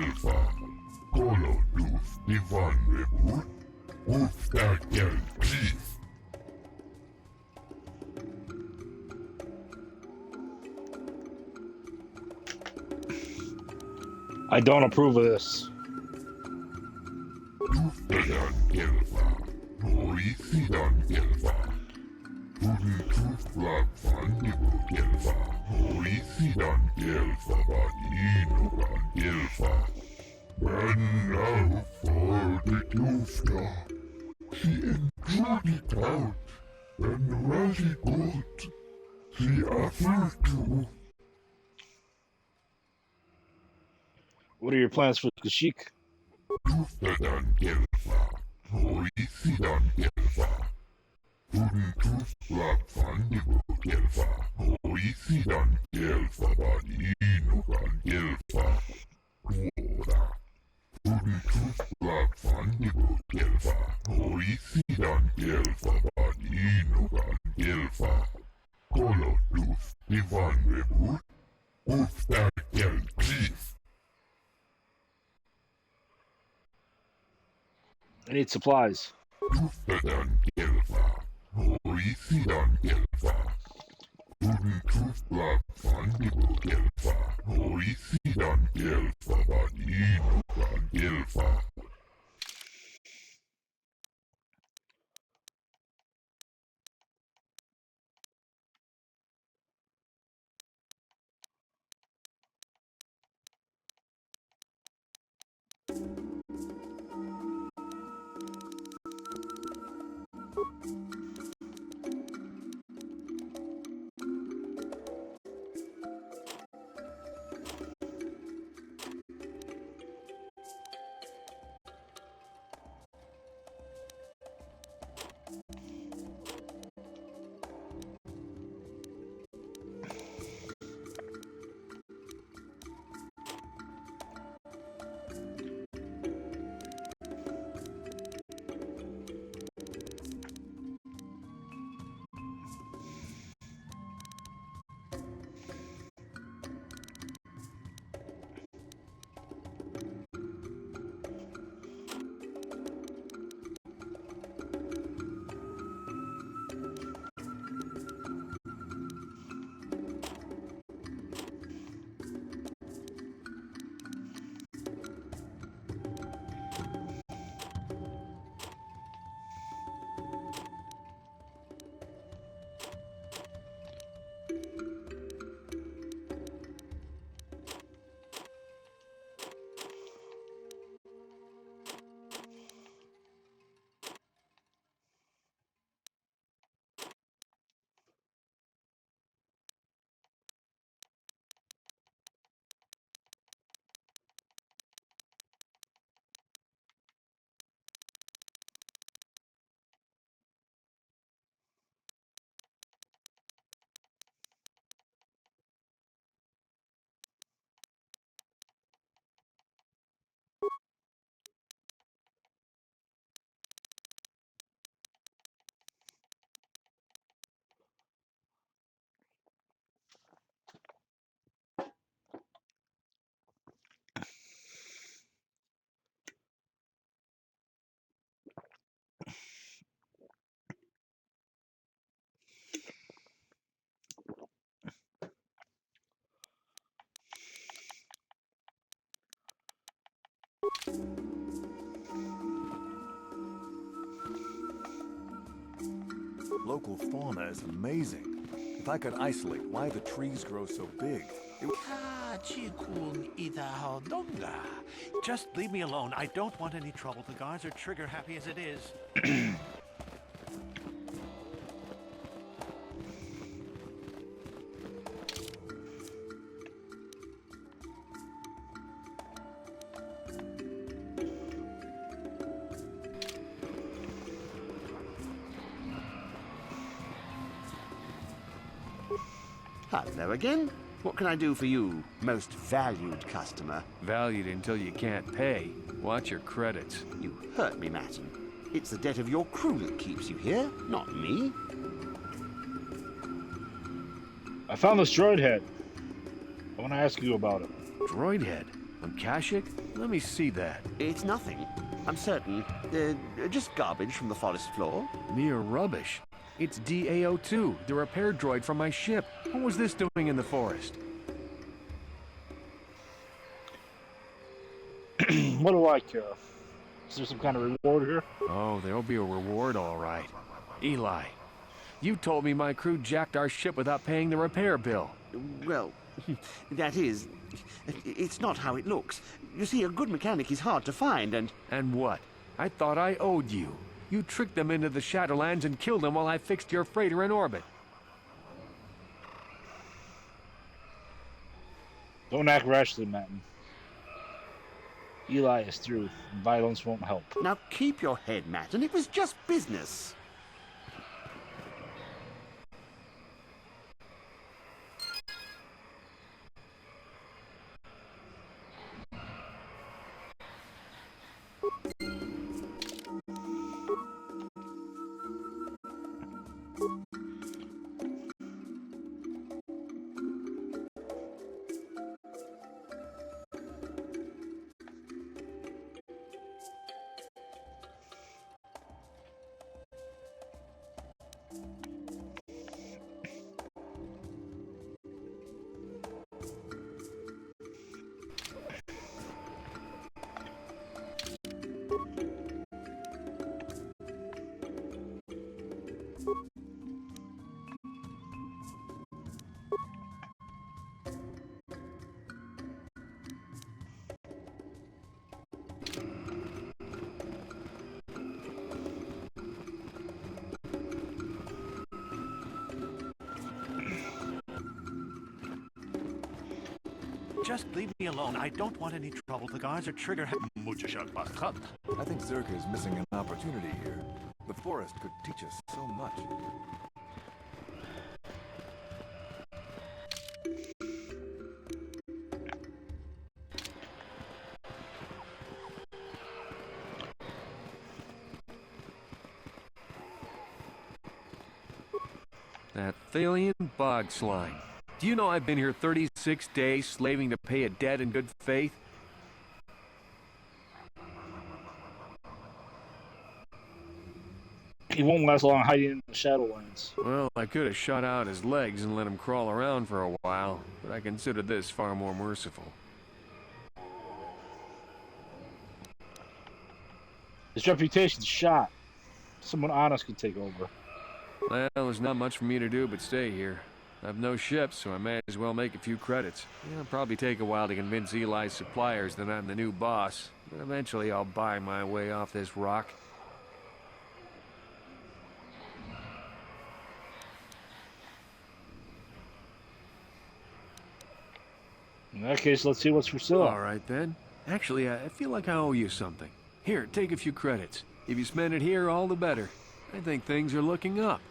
Gelfa. Kolodus Ivan Rebut. Ufta Gelkis. I don't approve of this. Uftadan Gelfa. Horisidan Gelfa. Tudituf Flagfandibu Gelfa. Horisidan Gelfa Badinogan Gelfa. Now for the Tufta. She enjoyed it out. And very good. She offered to. What are your plans for Kashyyyk? Tuftadan Gelfa. Horisidan Gelfa. Tudituf Flagfandibu Gelfa. Horisidan Gelfa Badinogan Gelfa. Tuoda. Tudituf Flagfandibu Gelfa. Horisidan Gelfa Badinogan Gelfa. Kolodus Ivan Rebut. Ufta Gelkis. I need supplies. Tuftadan Gelfa. Horisidan Gelfa. Tudituf Flagfandibu Gelfa. Horisidan Gelfa Badinogan Gelfa. Local fauna is amazing. If I could isolate why the trees grow so big, it would... Just leave me alone. I don't want any trouble. The guards are trigger happy as it is. Hello again. What can I do for you, most valued customer? Valued until you can't pay. Watch your credits. You hurt me, Matton. It's the debt of your crew that keeps you here, not me. I found this droid head. I want to ask you about it. Droid head? On Kashyyyk? Let me see that. It's nothing. I'm certain. Just garbage from the forest floor. Mere rubbish. It's DAO2, the repair droid from my ship. What was this doing in the forest? What do I care? Is there some kind of reward here? Oh, there'll be a reward, all right. Eli, you told me my crew jacked our ship without paying the repair bill. Well, that is... It's not how it looks. You see, a good mechanic is hard to find, and... And what? I thought I owed you. You tricked them into the Shadowlands and killed them while I fixed your freighter in orbit. Don't act rashly, Martin. Eli is through. Violence won't help. Now keep your head, Matt, and it was just business. Just leave me alone. I don't want any trouble. The guards are trigger happy. I think Czerka is missing an opportunity here. The forest could teach us so much. That Thalian bog slime. Do you know I've been here 36 days slaving to pay a debt in good faith? He won't last long hiding in the Shadowlands. Well, I could have shot out his legs and let him crawl around for a while, but I consider this far more merciful. His reputation's shot. Someone honest could take over. Well, there's not much for me to do but stay here. I've no ship, so I may as well make a few credits. It'll probably take a while to convince Eli's suppliers that I'm the new boss, but eventually I'll buy my way off this rock. In that case, let's see what's for sale. All right, then. Actually, I feel like I owe you something. Here, take a few credits. If you spend it here, all the better. I think things are looking up.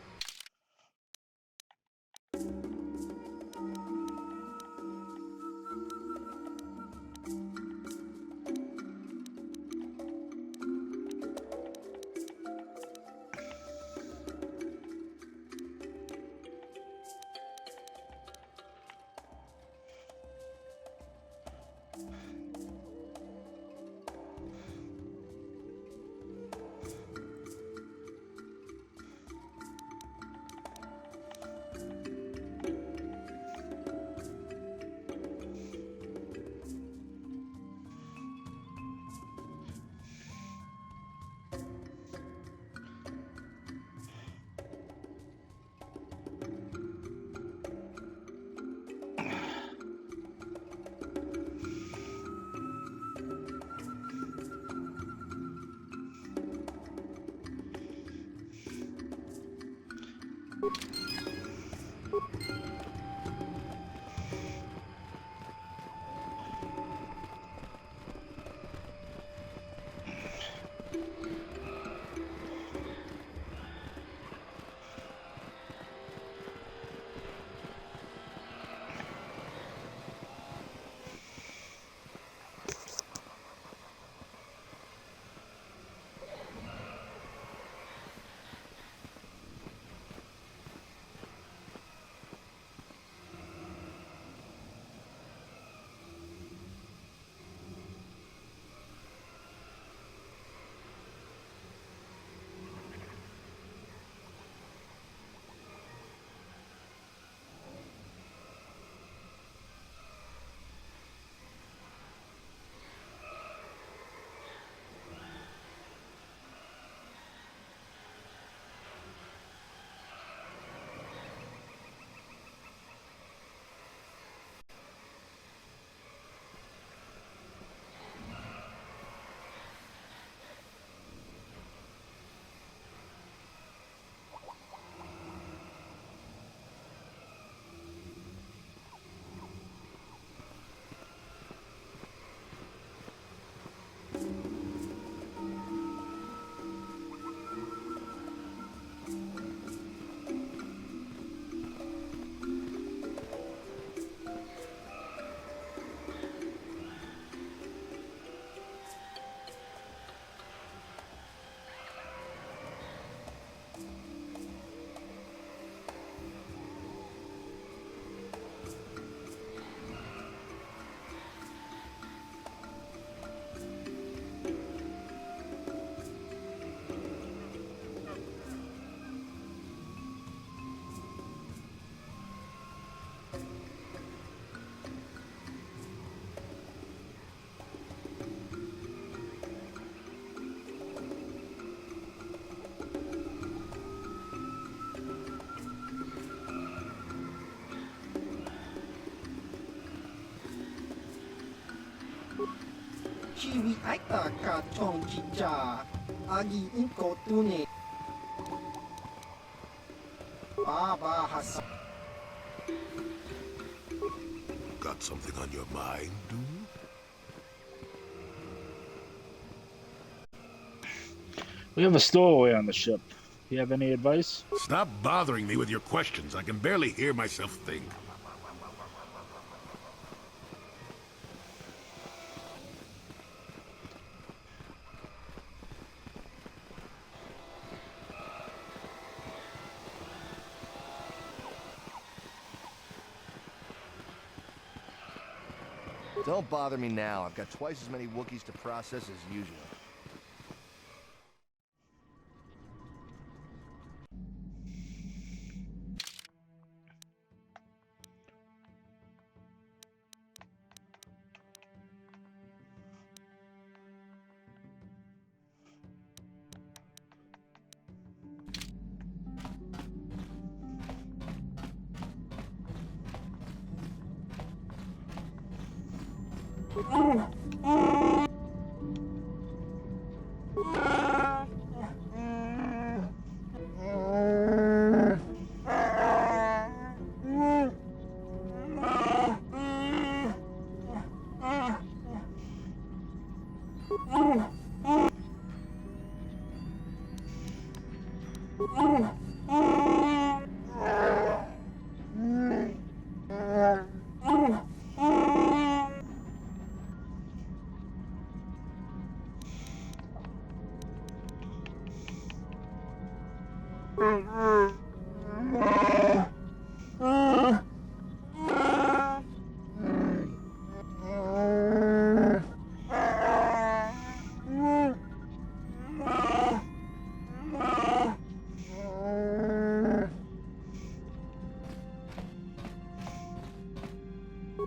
Chiwi aita ka chong chicha. Agi inko tune. Baba Hassan. Got something on your mind, dude? We have a stowaway on the ship. You have any advice? Stop bothering me with your questions. I can barely hear myself think. Don't bother me now. I've got twice as many Wookiees to process as usual.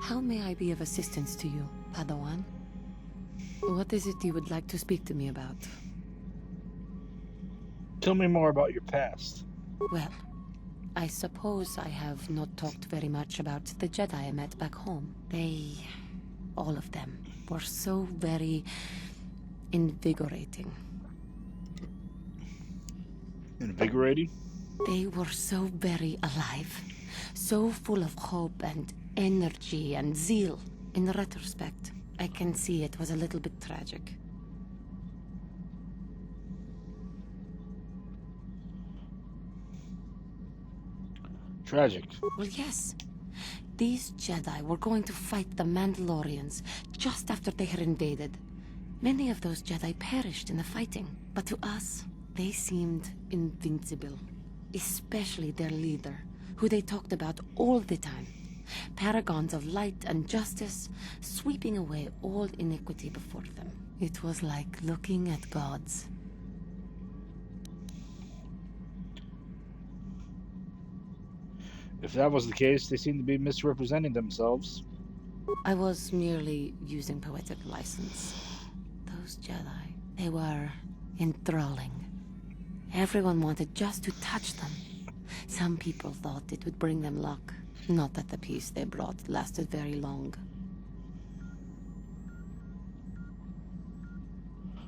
How may I be of assistance to you, Padawan? What is it you would like to speak to me about? Tell me more about your past. Well, I suppose I have not talked very much about the Jedi I met back home. They, all of them, were so very invigorating. Invigorating? They were so very alive, so full of hope and energy and zeal. In retrospect, I can see it was a little bit tragic. Tragic? Well, yes. These Jedi were going to fight the Mandalorians just after they had invaded. Many of those Jedi perished in the fighting, but to us, they seemed invincible. Especially their leader, who they talked about all the time. Paragons of light and justice, sweeping away all iniquity before them. It was like looking at gods. If that was the case, they seem to be misrepresenting themselves. I was merely using poetic license. Those Jedi, they were enthralling. Everyone wanted just to touch them. Some people thought it would bring them luck. Not that the peace they brought lasted very long.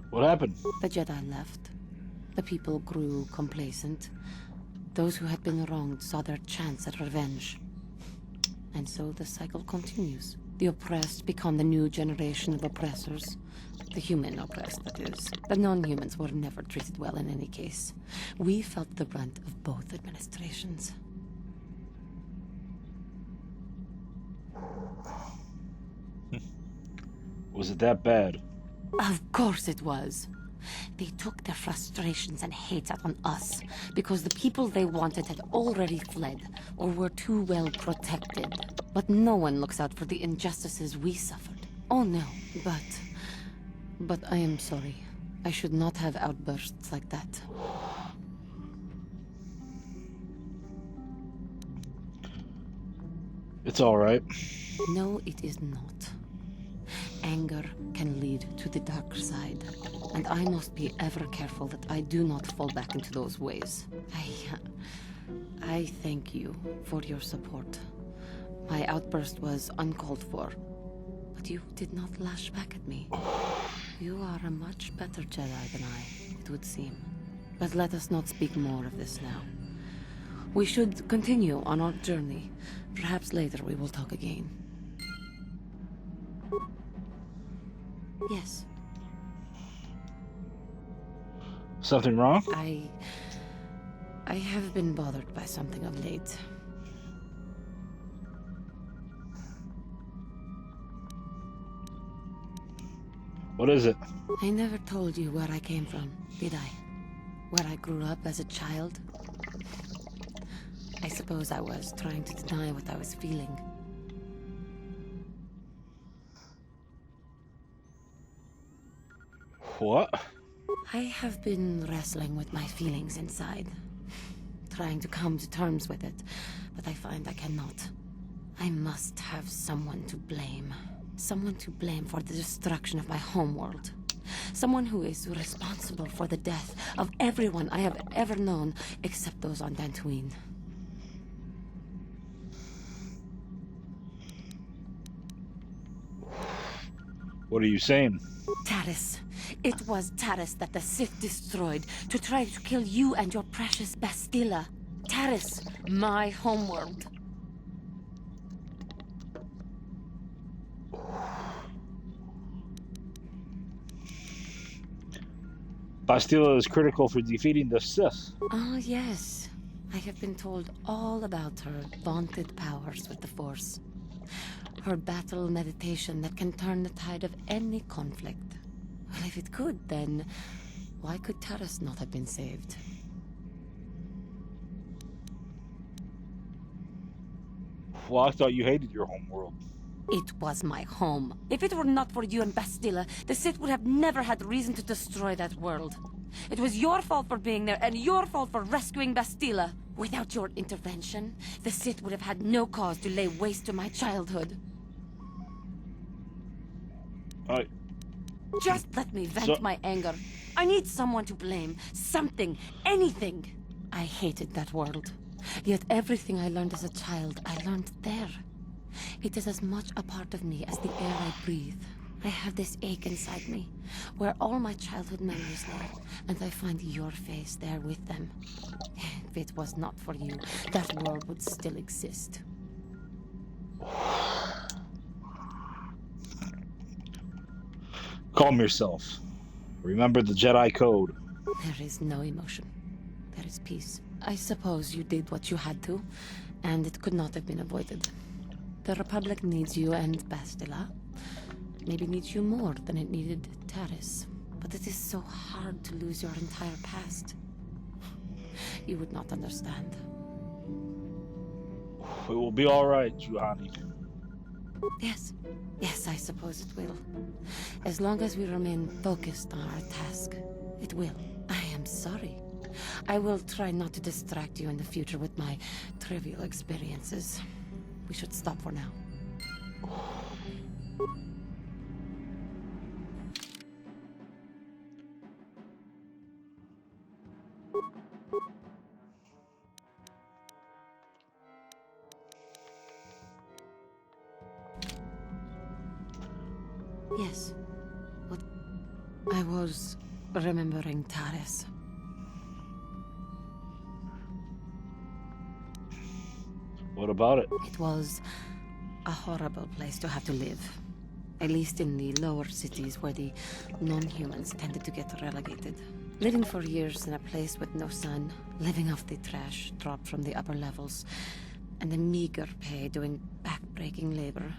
What happened? The Jedi left. The people grew complacent. Those who had been wronged saw their chance at revenge. And so the cycle continues. The oppressed become the new generation of oppressors. The human oppressed, that is. The non-humans were never treated well in any case. We felt the brunt of both administrations. Was it that bad? Of course it was. They took their frustrations and hate out on us because the people they wanted had already fled or were too well protected. But no one looks out for the injustices we suffered. Oh no, but I am sorry. I should not have outbursts like that. It's all right. No, it is not. Anger can lead to the dark side, and I must be ever careful that I do not fall back into those ways. I thank you for your support. My outburst was uncalled for, but you did not lash back at me. You are a much better Jedi than I, it would seem. But let us not speak more of this now. We should continue on our journey. Perhaps later we will talk again. Yes. Something wrong? I have been bothered by something of late. What is it? I never told you where I came from, did I? Where I grew up as a child? I suppose I was trying to deny what I was feeling. What? I have been wrestling with my feelings inside, trying to come to terms with it, but I find I cannot. I must have someone to blame. Someone to blame for the destruction of my homeworld. Someone who is responsible for the death of everyone I have ever known, except those on Dantooine. What are you saying? Taris. It was Taris that the Sith destroyed to try to kill you and your precious Bastilla. Taris, my homeworld. Bastilla is critical for defeating the Sith. Ah, yes. I have been told all about her vaunted powers with the Force. Her battle meditation that can turn the tide of any conflict. Well, if it could, then why could Taris not have been saved? Well, I thought you hated your homeworld. It was my home. If it were not for you and Bastilla, the Sith would have never had reason to destroy that world. It was your fault for being there, and your fault for rescuing Bastilla. Without your intervention, the Sith would have had no cause to lay waste to my childhood. Just let me vent my anger. I need someone to blame. Something. Anything. I hated that world. Yet everything I learned as a child, I learned there. It is as much a part of me as the air I breathe. I have this ache inside me, where all my childhood memories lay, and I find your face there with them. If it was not for you, that world would still exist. Calm yourself. Remember the Jedi Code. There is no emotion. There is peace. I suppose you did what you had to, and it could not have been avoided. The Republic needs you and Bastilla. Maybe needs you more than it needed Taris. But it is so hard to lose your entire past. You would not understand. It will be all right, Juhani. Yes. Yes, I suppose it will. As long as we remain focused on our task, it will. I am sorry. I will try not to distract you in the future with my trivial experiences. We should stop for now. Yes. What? I was remembering Taris. What about it? It was a horrible place to have to live. At least in the lower cities where the non-humans tended to get relegated. Living for years in a place with no sun, living off the trash dropped from the upper levels, and a meager pay doing back-breaking labor.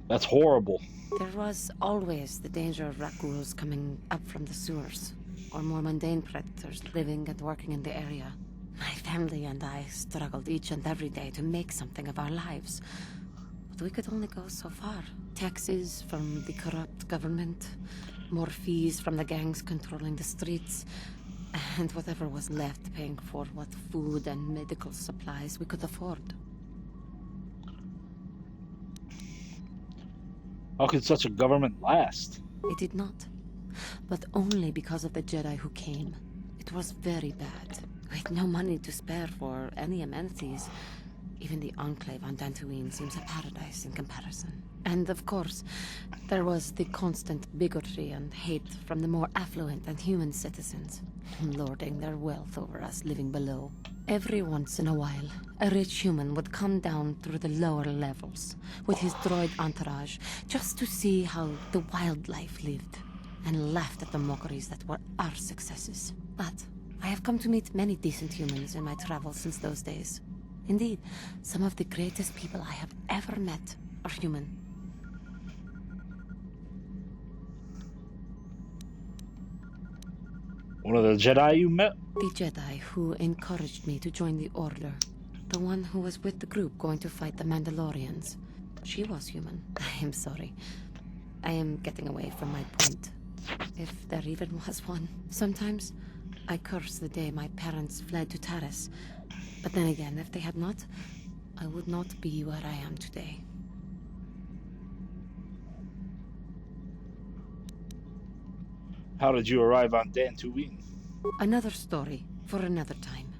That's horrible. There was always the danger of Rakuls coming up from the sewers, or more mundane predators living and working in the area. My family and I struggled each and every day to make something of our lives. But we could only go so far. Taxes from the corrupt government, more fees from the gangs controlling the streets, and whatever was left paying for what food and medical supplies we could afford. How could such a government last? It did not. But only because of the Jedi who came. It was very bad. With no money to spare for any amenities, Even the Enclave on Dantooine seems a paradise in comparison. And of course, there was the constant bigotry and hate from the more affluent and human citizens, lording their wealth over us living below. Every once in a while, a rich human would come down through the lower levels with his droid entourage just to see how the wildlife lived, and laughed at the mockeries that were our successes. But I have come to meet many decent humans in my travels since those days. Indeed, some of the greatest people I have ever met are human. One of the Jedi you met? The Jedi who encouraged me to join the Order. The one who was with the group going to fight the Mandalorians. She was human. I am sorry. I am getting away from my point. If there even was one. Sometimes I curse the day my parents fled to Taris. But then again, if they had not, I would not be where I am today. How did you arrive on Dantooine? Another story for another time.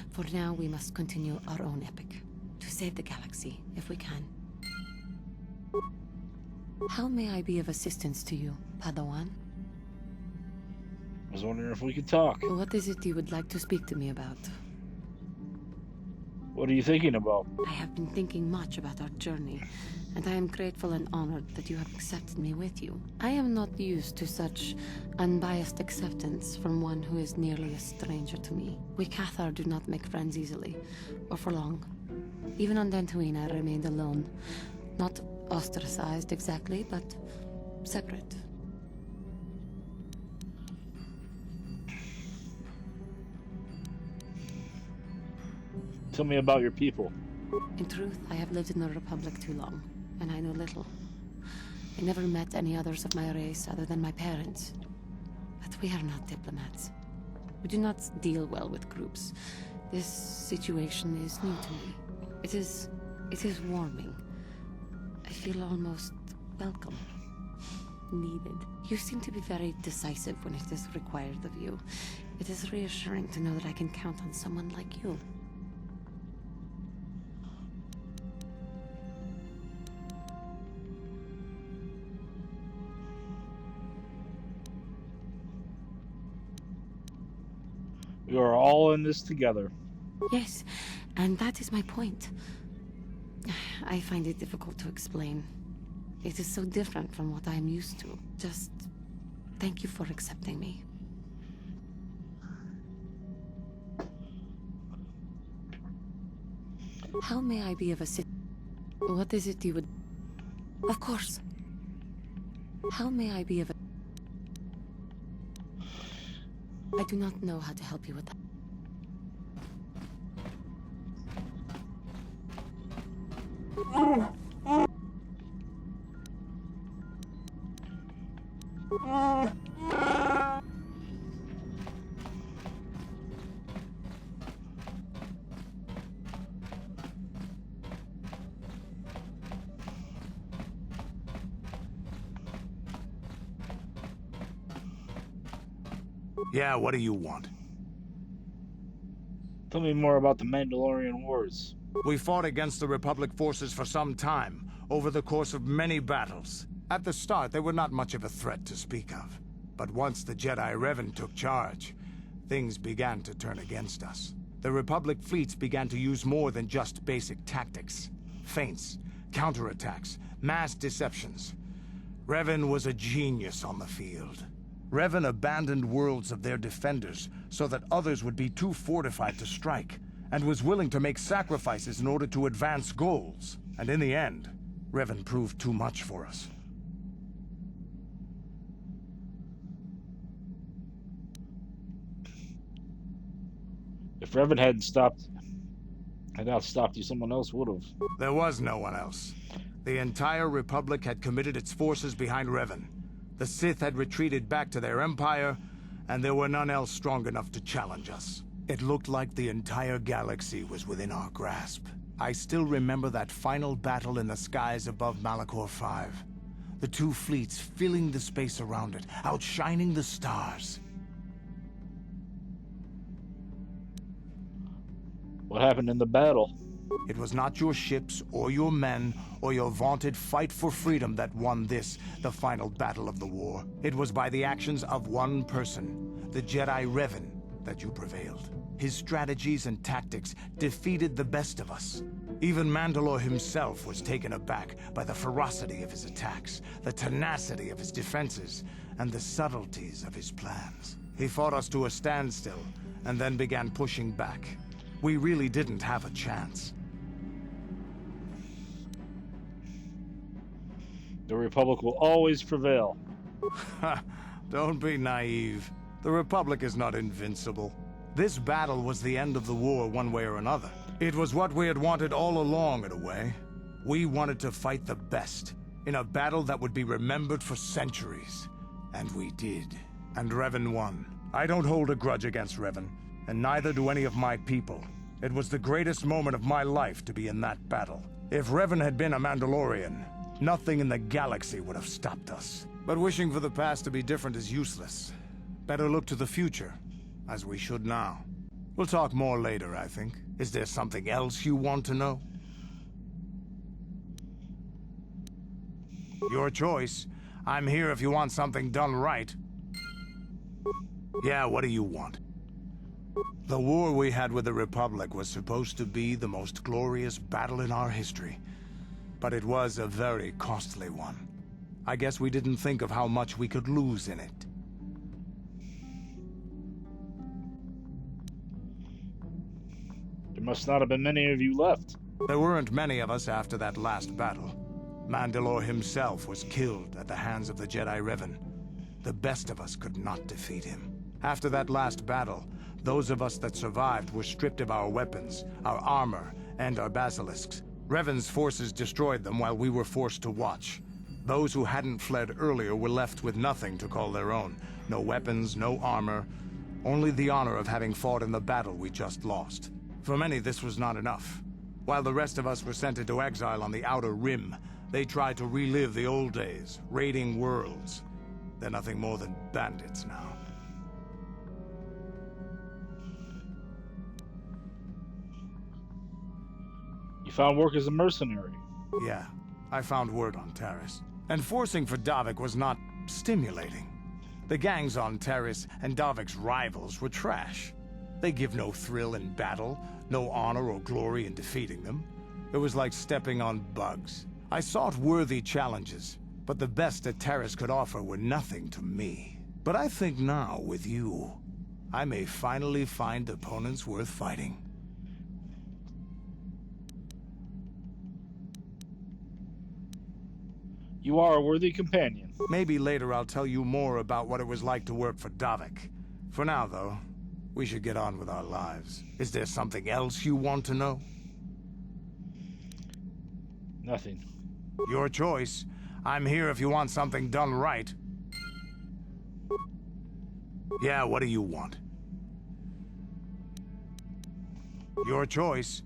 For now, we must continue our own epic. To save the galaxy, if we can. How may I be of assistance to you, Padawan? I was wondering if we could talk. What is it you would like to speak to me about? What are you thinking about? I have been thinking much about our journey, and I am grateful and honored that you have accepted me with you. I am not used to such unbiased acceptance from one who is nearly a stranger to me. We Cathar do not make friends easily, or for long. Even on Dantooine I remained alone. Not ostracized exactly, but separate. Tell me about your people. In truth, I have lived in the Republic too long, and I know little. I never met any others of my race other than my parents. But we are not diplomats. We do not deal well with groups. This situation is new to me. It is warming. I feel almost welcome. Needed. You seem to be very decisive when it is required of you. It is reassuring to know that I can count on someone like you. We are all in this together. Yes, and that is my point. I find it difficult to explain. It is so different from what I am used to. Just thank you for accepting me. How may I be of assistance? What is it you would... Of course. How may I be of... I do not know how to help you with that. Yeah, what do you want? Tell me more about the Mandalorian Wars. We fought against the Republic forces for some time, over the course of many battles. At the start, they were not much of a threat to speak of. But once the Jedi Revan took charge, things began to turn against us. The Republic fleets began to use more than just basic tactics. Feints, counterattacks, mass deceptions. Revan was a genius on the field. Revan abandoned worlds of their defenders so that others would be too fortified to strike, and was willing to make sacrifices in order to advance goals. And in the end, Revan proved too much for us. If Revan had not stopped you, someone else would have. There was no one else. The entire Republic had committed its forces behind Revan. The Sith had retreated back to their empire, and there were none else strong enough to challenge us. It looked like the entire galaxy was within our grasp. I still remember that final battle in the skies above Malachor 5. The two fleets filling the space around it, outshining the stars. What happened in the battle? It was not your ships or your men or your vaunted fight for freedom that won this, the final battle of the war. It was by the actions of one person, the Jedi Revan, that you prevailed. His strategies and tactics defeated the best of us. Even Mandalore himself was taken aback by the ferocity of his attacks, the tenacity of his defenses, and the subtleties of his plans. He fought us to a standstill, and then began pushing back. We really didn't have a chance. The Republic will always prevail. Ha! Don't be naive. The Republic is not invincible. This battle was the end of the war one way or another. It was what we had wanted all along, in a way. We wanted to fight the best, in a battle that would be remembered for centuries. And we did. And Revan won. I don't hold a grudge against Revan, and neither do any of my people. It was the greatest moment of my life to be in that battle. If Revan had been a Mandalorian, nothing in the galaxy would have stopped us. But wishing for the past to be different is useless. Better look to the future, as we should now. We'll talk more later, I think. Is there something else you want to know? Your choice. I'm here if you want something done right. Yeah, what do you want? The war we had with the Republic was supposed to be the most glorious battle in our history. But it was a very costly one. I guess we didn't think of how much we could lose in it. There must not have been many of you left. There weren't many of us after that last battle. Mandalore himself was killed at the hands of the Jedi Revan. The best of us could not defeat him. After that last battle, those of us that survived were stripped of our weapons, our armor, and our basilisks. Revan's forces destroyed them while we were forced to watch. Those who hadn't fled earlier were left with nothing to call their own. No weapons, no armor, only the honor of having fought in the battle we just lost. For many, this was not enough. While the rest of us were sent into exile on the Outer Rim, they tried to relive the old days, raiding worlds. They're nothing more than bandits now. You found work as a mercenary. Yeah, I found word on Taris. And forcing for Davik was not stimulating. The gangs on Taris and Davik's rivals were trash. They give no thrill in battle, no honor or glory in defeating them. It was like stepping on bugs. I sought worthy challenges, but the best that Taris could offer were nothing to me. But I think now, with you, I may finally find opponents worth fighting. You are a worthy companion. Maybe later I'll tell you more about what it was like to work for Davik. For now, though, we should get on with our lives. Is there something else you want to know? Nothing. Your choice. I'm here if you want something done right. Yeah, what do you want? Your choice.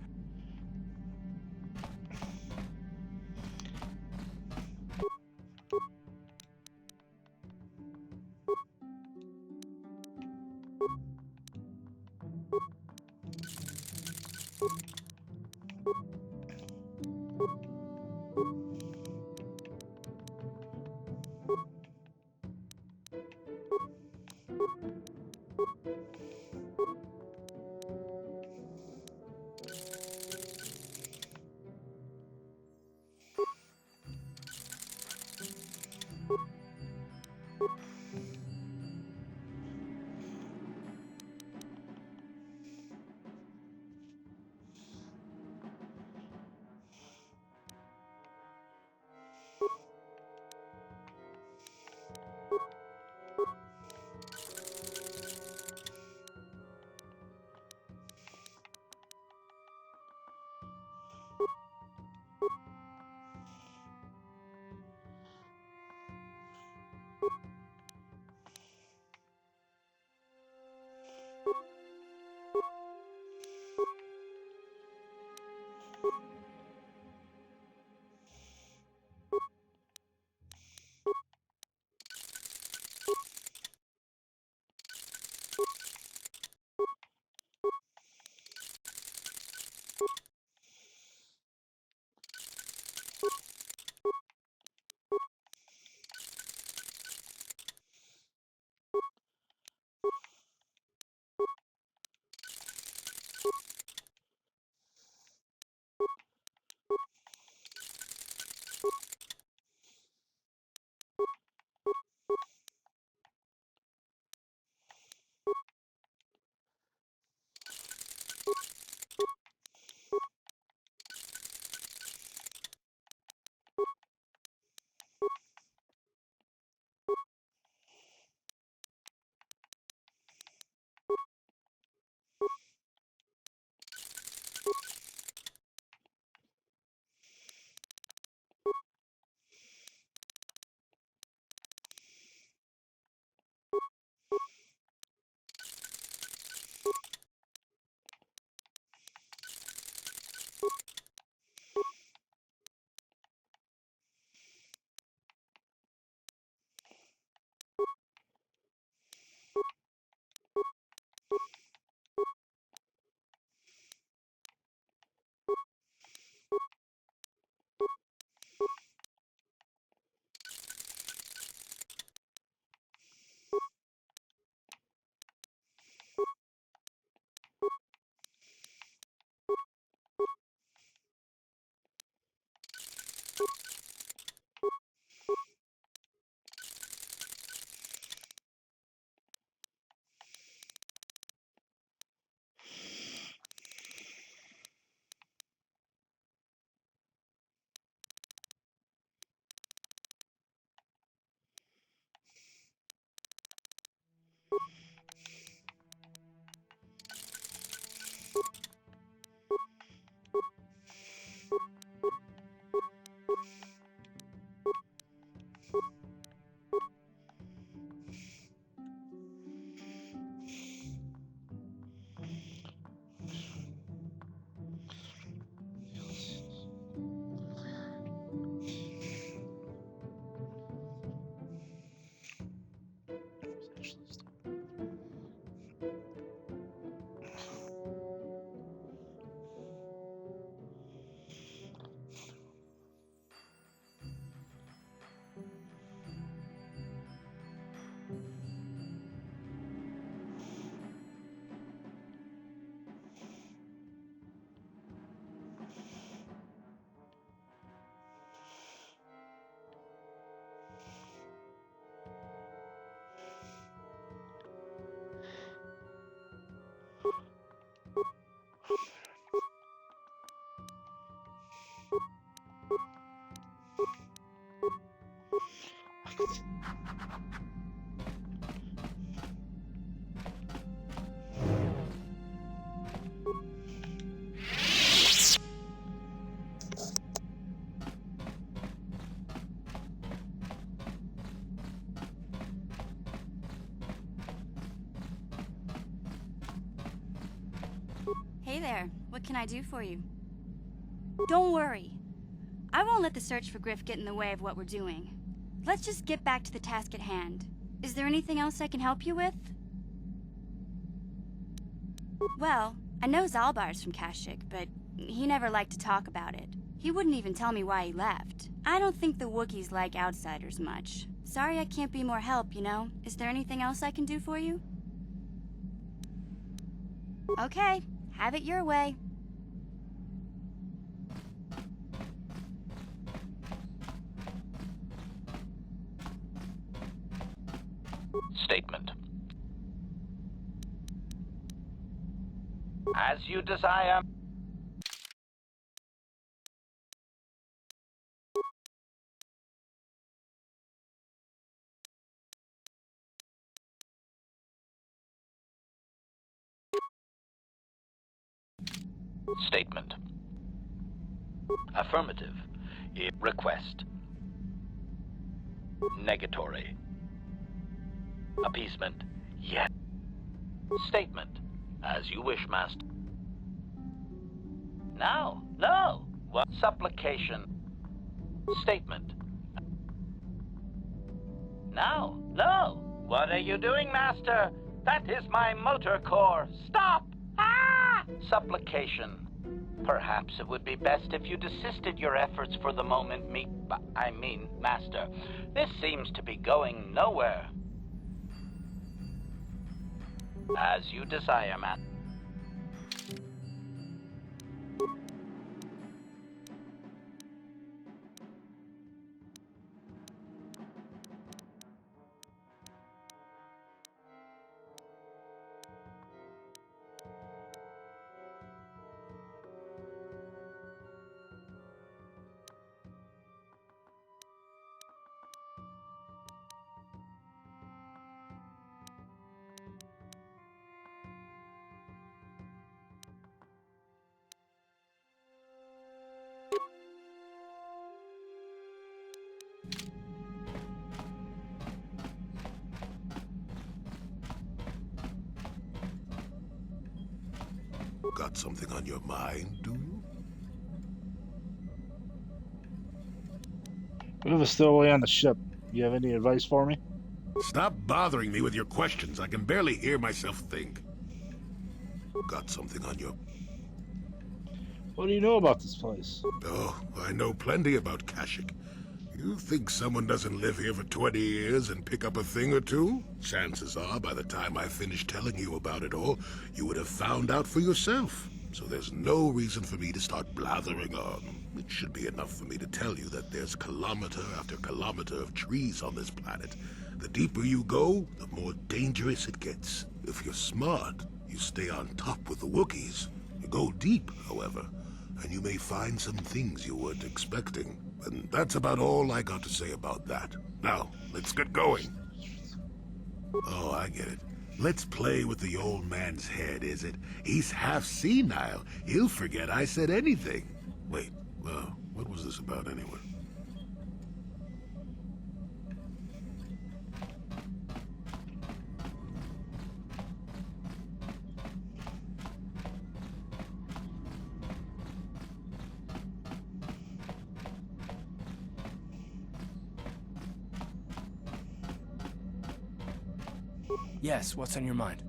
Hey there, what can I do for you? Don't worry. I won't let the search for Griff get in the way of what we're doing. Let's just get back to the task at hand. Is there anything else I can help you with? Well, I know Zalbar's from Kashyyyk, but he never liked to talk about it. He wouldn't even tell me why he left. I don't think the Wookiees like outsiders much. Sorry I can't be more help, you know? Is there anything else I can do for you? Okay, have it your way. Statement. As you desire. Statement. Affirmative. Request. Negatory. Appeasement. Yes. Statement. As you wish, Master. No, no. What? Supplication. Statement. No, no. What are you doing, Master? That is my motor core. Stop! Ah! Supplication. Perhaps it would be best if you desisted your efforts for the moment, Master. This seems to be going nowhere. As you desire, Master. Got something on your mind, do you? Whoever's still away on the ship, you have any advice for me? Stop bothering me with your questions. I can barely hear myself think. Got something on your... What do you know about this place? Oh, I know plenty about Kashyyyk. You think someone doesn't live here for 20 years and pick up a thing or two? Chances are, by the time I finish telling you about it all, you would have found out for yourself. So there's no reason for me to start blathering on. It should be enough for me to tell you that there's kilometer after kilometer of trees on this planet. The deeper you go, the more dangerous it gets. If you're smart, you stay on top with the Wookiees. You go deep, however, and you may find some things you weren't expecting. And that's about all I got to say about that. Now, let's get going. Oh, I get it. Let's play with the old man's head, is it? He's half senile. He'll forget I said anything. Wait, what was this about anyway? Yes, what's on your mind?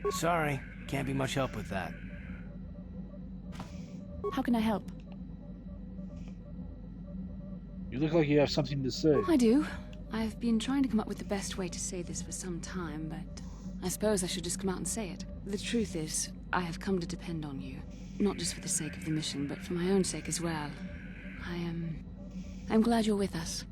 Sorry, can't be much help with that. How can I help? You look like you have something to say. I do. I've been trying to come up with the best way to say this for some time, but I suppose I should just come out and say it. The truth is, I have come to depend on you. Not just for the sake of the mission, but for my own sake as well. I'm glad you're with us.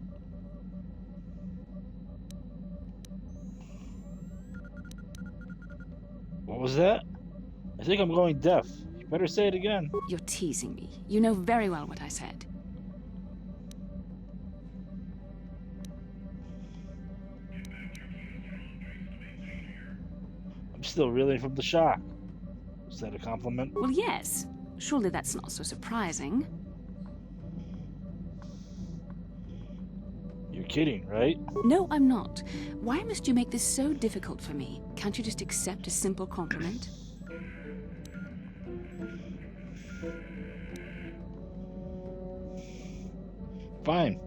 What was that? I think I'm going deaf. You better say it again. You're teasing me. You know very well what I said. still reeling from the shock. Is that a compliment? Well, yes. Surely that's not so surprising. You're kidding, right? No, I'm not. Why must you make this so difficult for me? Can't you just accept a simple compliment? Fine.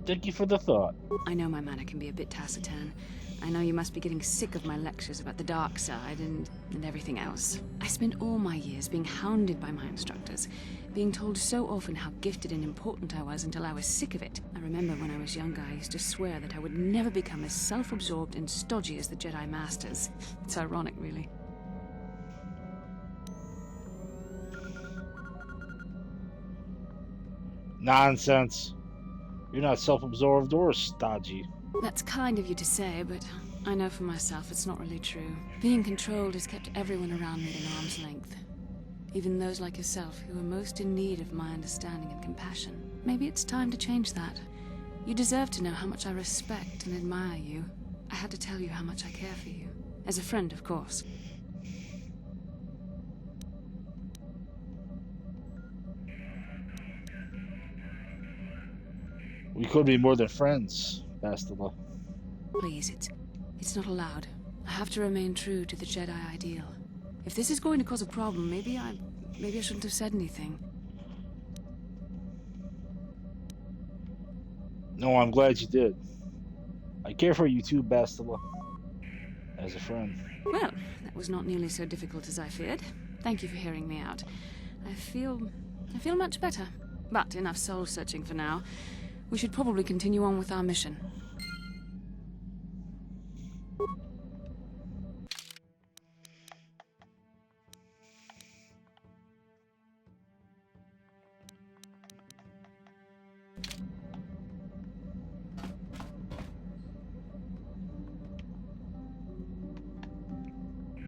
Thank you for the thought. I know my manner can be a bit taciturn. I know you must be getting sick of my lectures about the dark side and everything else. I spent all my years being hounded by my instructors, being told so often how gifted and important I was until I was sick of it. I remember when I was younger, I used to swear that I would never become as self-absorbed and stodgy as the Jedi Masters. It's ironic, really. Nonsense. You're not self-absorbed or stodgy. That's kind of you to say, but I know for myself it's not really true. Being controlled has kept everyone around me at an arm's length. Even those like yourself who are most in need of my understanding and compassion. Maybe it's time to change that. You deserve to know how much I respect and admire you. I had to tell you how much I care for you. As a friend, of course. We could be more than friends, Bastila. Please, it's not allowed. I have to remain true to the Jedi ideal. If this is going to cause a problem, maybe I shouldn't have said anything. No, I'm glad you did. I care for you too, Bastila. As a friend. Well, that was not nearly so difficult as I feared. Thank you for hearing me out. I feel much better. But enough soul searching for now. We should probably continue on with our mission.